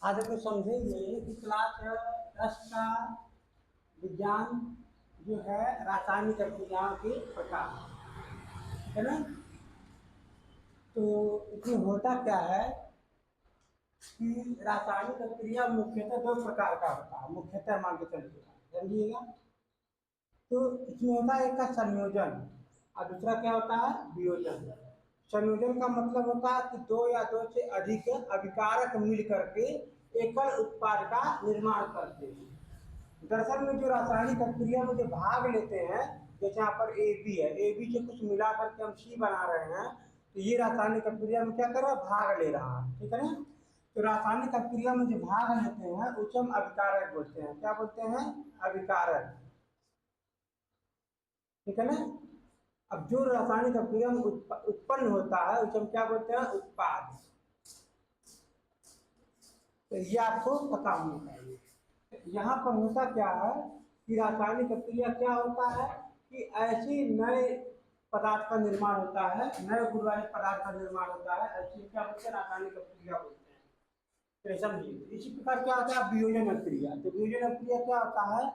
आज हम लोग समझेंगे कि क्लास 10 का विज्ञान जो है रासायनिक अभिक्रियाओं के प्रकार, है ना। तो इसमें होता क्या है कि रासायनिक अभिक्रिया मुख्यतः दो प्रकार का होता है, मुख्यतः मान के चलिएगा, समझिएगा। तो इसमें होता है एक का संयोजन और दूसरा क्या होता है, वियोजन। संयोजन का मतलब होता है कि दो या दो से अधिक अभिकारक मिल करके एकल उत्पाद का निर्माण करते हैं। दरअसल में जो रासायनिक अभिक्रिया में जो भाग लेते हैं, जैसे यहाँ पर ए बी है, ए बी से कुछ मिला करके हम सी बना रहे हैं, तो ये रासायनिक अभिक्रिया में क्या कर रहा है, भाग ले रहा है, ठीक है ना। तो रासायनिक अभिक्रिया में जो भाग लेते हैं उसे हम अभिकारक बोलते हैं। क्या बोलते हैं, अभिकारक, ठीक है ना। अब जो रासायनिक अभिक्रिया में उत्पन्न होता है उसे हम क्या बोलते हैं, उत्पाद। तो ये आपको पता होना चाहिए। यहाँ पर होता क्या है कि रासायनिक अभिक्रिया क्या होता है कि ऐसी नए पदार्थ का निर्माण होता है, नए गुण वाले पदार्थ का निर्माण होता है, ऐसी क्या बोलते हैं, रासायनिक अभिक्रिया बोलते हैं। तो समझिए इसी प्रकार क्या होता है, वियोजन अभिक्रिया। तो वियोजन अभिक्रिया क्या होता है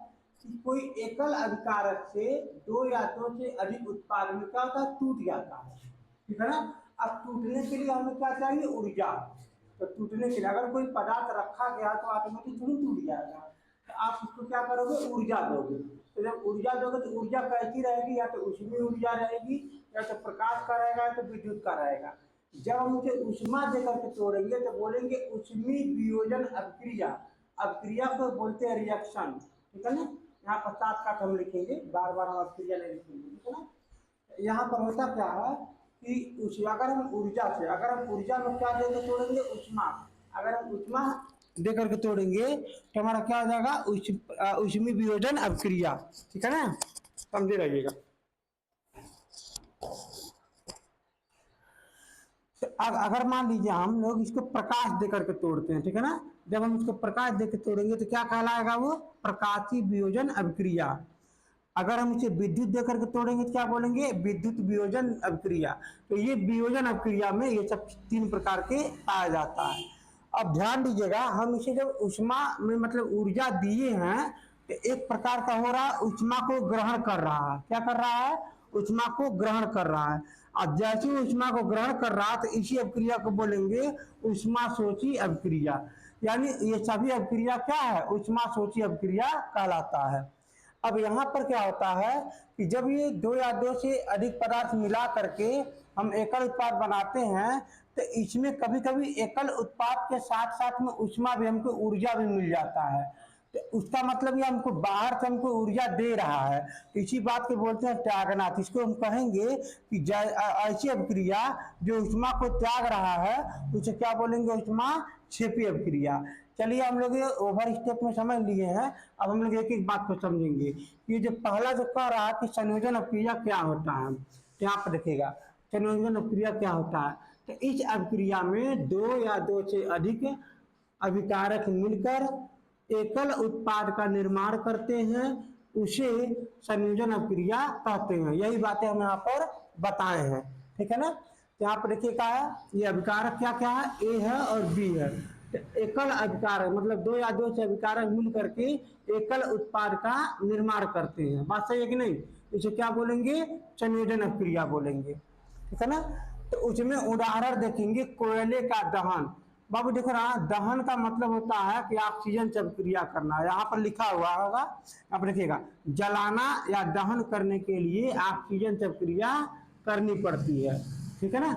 कि कोई एकल अभिकारक से दो या दो से अधिक उत्पाद में क्या होता है, टूट जाता है, ठीक है ना। अब टूटने के लिए हमें क्या चाहिए, ऊर्जा। तो टूटने के लिए अगर कोई पदार्थ रखा गया तो ऑटोमेटिक थोड़ी टूट जाएगा, तो आप उसको क्या करोगे, ऊर्जा दोगे। तो जब ऊर्जा दोगे तो ऊर्जा कैसी रहेगी, या तो उसमें ऊर्जा रहेगी, या तो प्रकाश का रहेगा, या तो विद्युत का रहेगा। जब हम उसे ऊष्मा देकर के तोड़ेंगे तो बोलेंगे ऊष्मी वियोजन अभिक्रिया। अभिक्रिया को बोलते हैं रिएक्शन, ठीक है ना। यहाँ पर साथ साथ हम लिखेंगे, बार बार हम अभिक्रिया नहीं लिखेंगे, ठीक है ना। यहाँ पर होता क्या है कि अगर हम ऊर्जा से, अगर हम ऊर्जा में क्या देकर तोड़ेंगे, ऊष्मा। अगर हम ऊष्मा दे करके तोड़ेंगे तो हमारा क्या हो जाएगा, ऊष्मी वियोजन अभिक्रिया, ठीक है ना, समझे रहिएगा। तो अगर मान लीजिए हम लोग इसको प्रकाश दे करके तोड़ते हैं, ठीक है ना, जब हम इसको प्रकाश दे के तोड़ेंगे तो क्या कहलाएगा, वो प्रकाशी वियोजन अभिक्रिया। अगर हम इसे विद्युत देकर के तोड़ेंगे तो क्या बोलेंगे, विद्युत वियोजन अभिक्रिया। तो ये वियोजन अभिक्रिया में ये सब तीन प्रकार के पाया जाता है। अब ध्यान दीजिएगा, हम इसे जब ऊष्मा में मतलब ऊर्जा दिए हैं तो एक प्रकार का हो रहा है, ऊष्मा को ग्रहण कर रहा है। क्या कर रहा है, ऊष्मा को ग्रहण कर रहा है। और जैसे ऊष्मा को ग्रहण कर रहा है तो इसी अभिक्रिया को बोलेंगे ऊष्मा सोची अभिक्रिया। यानी ये सभी अभिक्रिया क्या है, ऊष्मा सोची अभिक्रिया कहलाता है। अब यहाँ पर क्या होता है कि जब ये दो या दो से अधिक पदार्थ मिला करके हम एकल उत्पाद बनाते हैं तो इसमें कभी कभी एकल उत्पाद के साथ साथ में ऊष्मा भी, हमको ऊर्जा भी मिल जाता है। तो उसका मतलब ये हमको बाहर से हमको ऊर्जा दे रहा है, तो इसी बात को बोलते हैं त्यागनाथ। इसको हम कहेंगे कि ऐसी अभिक्रिया जो ऊष्मा को त्याग रहा है उसे क्या बोलेंगे, ऊष्मा क्षेपी अभिक्रिया। चलिए हम लोग ये ओवर स्टेप में समझ लिए हैं, अब हम लोग एक एक बात को समझेंगे। ये जो पहला जो कह रहा है कि संयोजन अभिक्रिया क्या होता है, तो यहाँ पर देखिएगा संयोजन अभिक्रिया क्या होता है। तो इस अभिक्रिया में दो या दो से अधिक अभिकारक मिलकर एकल उत्पाद का निर्माण करते हैं, उसे संयोजन अभिक्रिया कहते हैं। यही बातें हम यहाँ पर बताए हैं, ठीक है ना। तो यहाँ पर देखिए क्या है, ये अभिकारक क्या क्या है, ए है और बी है। तो एकल अभिकारक मतलब दो या दो से अभिकारक मिल करके एकल उत्पाद का निर्माण करते हैं। बात सही है कि नहीं, इसे क्या बोलेंगे, संयोजन अभिक्रिया बोलेंगे, ठीक है ना। तो उसमें उदाहरण देखेंगे, कोयले का दहन। बाबू देखो ना, दहन का मतलब होता है कि ऑक्सीजन से अभिक्रिया करना। यहाँ पर लिखा हुआ होगा, यहाँ पर देखिएगा, जलाना या दहन करने के लिए ऑक्सीजन से अभिक्रिया करनी पड़ती है, ठीक है ना,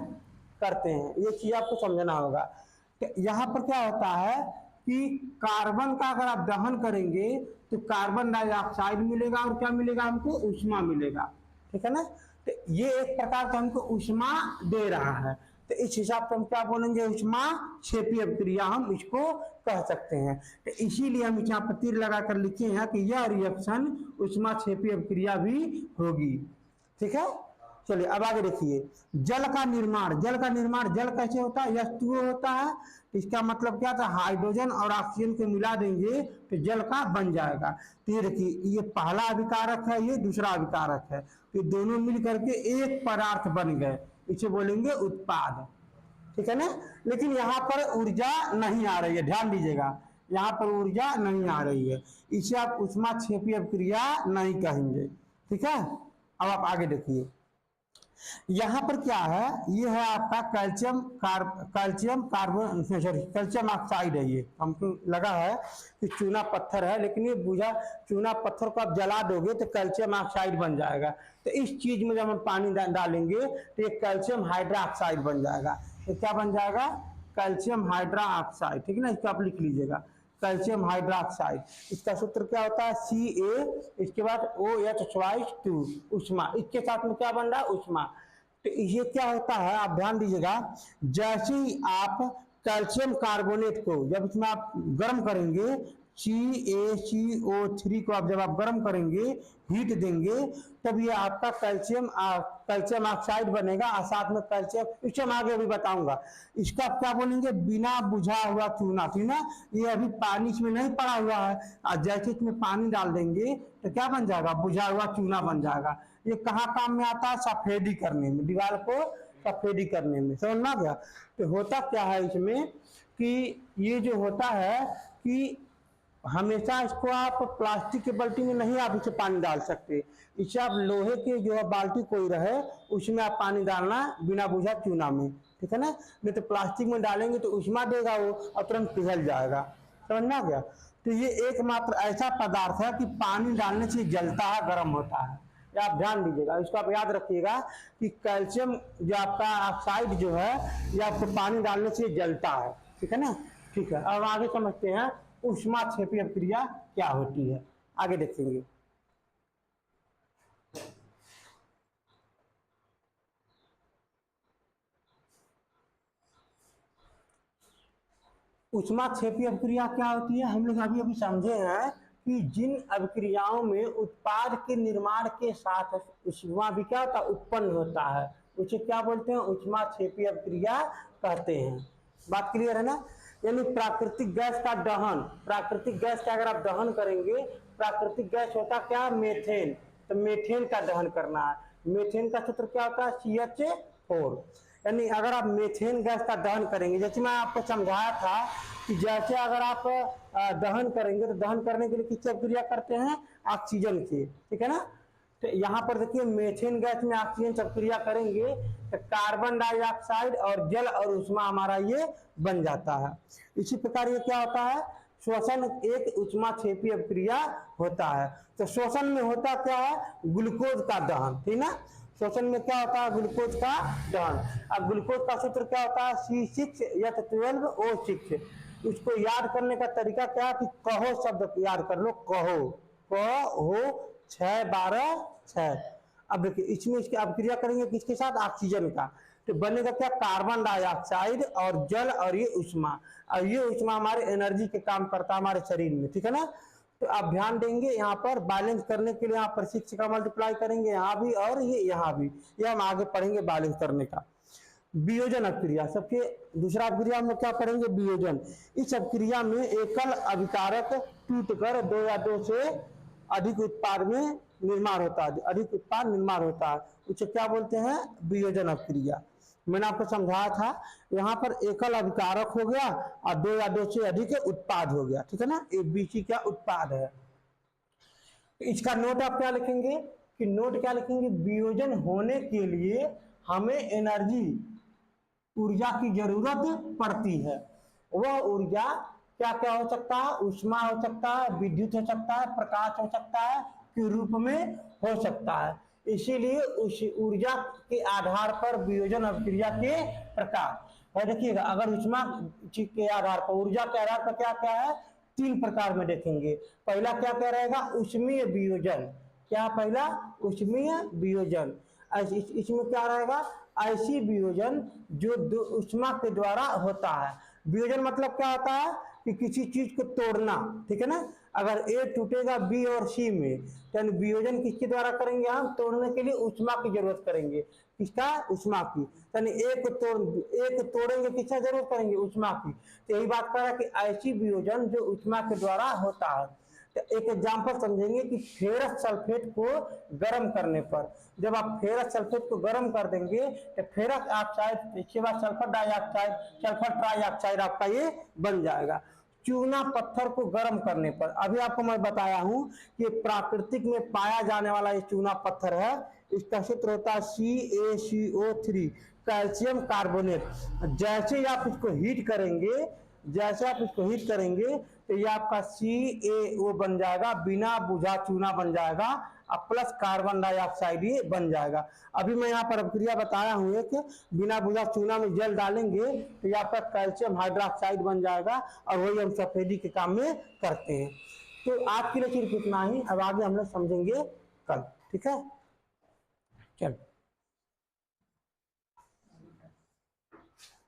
करते हैं। ये चीज आपको समझना होगा। तो यहाँ पर क्या होता है कि कार्बन का अगर आप दहन करेंगे तो कार्बन डाइऑक्साइड मिलेगा और क्या मिलेगा, हमको ऊष्मा मिलेगा, ठीक है ना। तो ये एक प्रकार का हमको ऊष्मा दे रहा है, तो इस हिसाब से हम क्या बोलेंगे, ऊष्मा क्षेपी अभिक्रिया हम इसको कह सकते हैं। तो इसीलिए हम यहाँ पर तीर लगा कर लिखे हैं कि यह रिएक्शन ऊष्मा क्षेपी अभिक्रिया भी होगी, ठीक है। चलिए अब आगे देखिए, जल का निर्माण। जल का निर्माण, जल कैसे होता है, H2O होता है। इसका मतलब क्या था, हाइड्रोजन और ऑक्सीजन को मिला देंगे तो जल का बन जाएगा। तो ये देखिए, ये पहला अभिकारक है, ये दूसरा अभिकारक है, तो दोनों मिल करके एक पदार्थ बन गए, इसे बोलेंगे उत्पाद, ठीक है ना। लेकिन यहाँ पर ऊर्जा नहीं आ रही है, ध्यान दीजिएगा, यहाँ पर ऊर्जा नहीं आ रही है, इसे आप ऊष्मा क्षेपी अभिक्रिया नहीं कहेंगे। ठीक है, अब आप आगे देखिए, यहाँ पर क्या है, ये है आपका calcium carbon, sorry calcium oxide है। ये हमको लगा है कि चूना पत्थर है, लेकिन ये बुझा चूना पत्थर को आप जला दोगे तो कैल्शियम ऑक्साइड बन जाएगा। तो इस चीज में जब हम पानी डालेंगे तो ये कैल्शियम हाइड्रोक्साइड बन जाएगा। तो क्या बन जाएगा, कैल्शियम हाइड्रोक्साइड। ठीक है ना, इसको आप लिख लीजिएगा, कैल्शियम हाइड्रोक्साइड। इसका सूत्र क्या होता है, Ca, इसके बाद OH2 उष्मा, इसके साथ में क्या बन रहा है, उष्मा। तो ये क्या होता है, आप ध्यान दीजिएगा, जैसे ही आप कैल्शियम कार्बोनेट को जब इसमें आप गर्म करेंगे, CaCO3 को आप जब आप गर्म करेंगे, हीट देंगे, तब ये आपका कैल्शियम ऑक्साइड बनेगा और साथ में कैल्शियम, इसे हम आगे अभी बताऊंगा। इसका क्या बोलेंगे, बिना बुझा हुआ चूना। ठीक ना, ये अभी पानी इसमें नहीं पड़ा हुआ है, और जैसे इसमें पानी डाल देंगे तो क्या बन जाएगा, बुझा हुआ चूना बन जाएगा। ये कहाँ काम में आता है, सफेदी करने में, दीवार को सफेदी करने में, समझ में आ गया। तो होता क्या है इसमें कि ये जो होता है कि हमेशा इसको आप प्लास्टिक के बाल्टी में नहीं आप इसे पानी डाल सकते, इसे आप लोहे के जो बाल्टी कोई रहे उसमें आप पानी डालना, बिना बुझा चूना में। ठीक है ना, नहीं तो प्लास्टिक में डालेंगे तो उष्मा देगा वो और तुरंत पिघल जाएगा, समझ में आ गया। तो ये एकमात्र ऐसा पदार्थ है कि पानी डालने से जलता है, गर्म होता है। आप ध्यान दीजिएगा, इसको आप याद रखिएगा कि कैल्शियम जो आपका ऑक्साइड जो है ये आपको पानी डालने से जलता है। ठीक है ना, ठीक है। अब आगे समझते हैं ऊष्मा क्षेपी अभिक्रिया क्या होती है, आगे देखेंगे। ऊष्मा क्षेपी अभिक्रिया क्या होती है, हम लोग अभी अभी समझे हैं कि जिन अभिक्रियाओं में उत्पाद के निर्माण के साथ ऊष्मा भी क्या होता है, उत्पन्न होता है, उसे क्या बोलते हैं, ऊष्मा क्षेपी अभिक्रिया कहते हैं। बात क्लियर है ना। यानी प्राकृतिक गैस का दहन, प्राकृतिक गैस का अगर आप दहन करेंगे, प्राकृतिक गैस होता क्या, मेथेन, तो मेथेन का दहन करना है। मेथेन का सूत्र क्या होता है, CH4। यानी अगर आप मेथेन गैस का दहन करेंगे, जैसे मैं आपको समझाया था कि जैसे अगर आप दहन करेंगे तो दहन करने के लिए किसकी अभिक्रिया करते हैं, ऑक्सीजन की। ठीक है ना, तो यहाँ पर देखिए मेथेन गैस में ऑक्सीजन से अभिक्रिया करेंगे तो कार्बन डाइऑक्साइड और जल और उष्मा हमारा ये बन जाता है। इसी प्रकार ये क्या होता है, श्वसन एक ऊष्मा क्षेपी अभिक्रिया होता है। तो श्वसन में होता क्या है, ग्लूकोज का दहन। ठीक ना, श्वसन में क्या होता है, ग्लूकोज का दहन। अब ग्लूकोज का सूत्र क्या होता है, C6H12O6। उसको याद करने का तरीका क्या है कि कहो शब्द याद कर लो, कहो, कहो 6 12 6। अब देखिए इसमें इसकी अभिक्रिया करेंगे किसके साथ, ऑक्सीजन का, तो बनेगा क्या, कार्बन डाइऑक्साइड और जल और ये उष्मा। और ये उष्मा हमारे एनर्जी के काम करता है हमारे शरीर में। ठीक है ना, तो आप ध्यान देंगे यहाँ पर बैलेंस करने के लिए यहाँ पर 6 का मल्टीप्लाई करेंगे यहाँ भी और ये यहाँ भी, ये हम आगे पढ़ेंगे बैलेंस करने का। वियोजन अभिक्रिया, सबके दूसरा अभिक्रिया हम लोग क्या पढ़ेंगे, वियोजन। इस अभिक्रिया में एकल अभिकारक टूटकर 2 या 2 से अधिक उत्पाद में निर्माण होता है, अधिक उत्पाद निर्माण होता है, उसे क्या बोलते हैं, वियोजन अभिक्रिया। मैंने आपको समझाया था, यहाँ पर एकल अभिकारक हो गया और 2 या 2 से अधिक उत्पाद हो गया। ठीक है ना, ABC क्या उत्पाद है। इसका नोट आप क्या लिखेंगे कि नोट क्या लिखेंगे, वियोजन होने के लिए हमें एनर्जी, ऊर्जा की जरूरत पड़ती है। वह ऊर्जा क्या क्या हो सकता है, उष्मा हो सकता है, विद्युत हो सकता है, प्रकाश हो सकता है, के रूप में हो सकता है। इसीलिए उस ऊर्जा के आधार पर वियोजन अभिक्रिया के प्रकार है। देखिएगा, अगर उष्मा के आधार पर, ऊर्जा के आधार पर क्या क्या है, 3 प्रकार में देखेंगे। पहला क्या क्या रहेगा, उष्मीय वियोजन। क्या पहला, उष्मीय वियोजन। इसमें क्या रहेगा, ऐसी वियोजन जो उष्मा के द्वारा होता है। वियोजन मतलब क्या होता है कि किसी चीज को तोड़ना। ठीक है ना, अगर A टूटेगा B और C में, तो वियोजन किसके द्वारा करेंगे, हम तोड़ने के लिए उष्मा की जरूरत करेंगे। किसका, उष्मा की। यानी एक को तोड़ेंगे, किसका जरूरत करेंगे, उष्मा की। तो यही बात कर रहा है कि ऐसी वियोजन जो उष्मा के द्वारा होता है। तो एक एग्जांपल समझेंगे कि फेरस सल्फेट को गर्म करने पर, जब आप फेरस सल्फेट को गर्म कर देंगे तो फेरस ऑक्साइड, इसके बाद सल्फर डाइऑक्साइड, सल्फर ट्राइऑक्साइड आपका ये बन जाएगा। चूना पत्थर को गर्म करने पर, अभी आपको मैं बताया हूं कि प्राकृतिक में पाया जाने वाला ये चूना पत्थर है, इसका सूत्र होता है CaCO3, कैल्शियम कार्बोनेट। जैसे ही आप इसको हीट करेंगे, जैसे आप इसको हीट करेंगे तो ये आपका CaO बन जाएगा, बिना बुझा चूना बन जाएगा, और प्लस कार्बन डाइऑक्साइड ये बन जाएगा। अभी मैं यहाँ पर अभिक्रिया बताया हूँ एक, बिना बुझा चूना में जल डालेंगे तो ये आपका कैल्शियम हाइड्रोक्साइड बन जाएगा, और वही हम सफेदी के काम में करते हैं। तो आज के लिए सिर्फ इतना ही, अब आगे हम लोग समझेंगे कल, ठीक है, चल।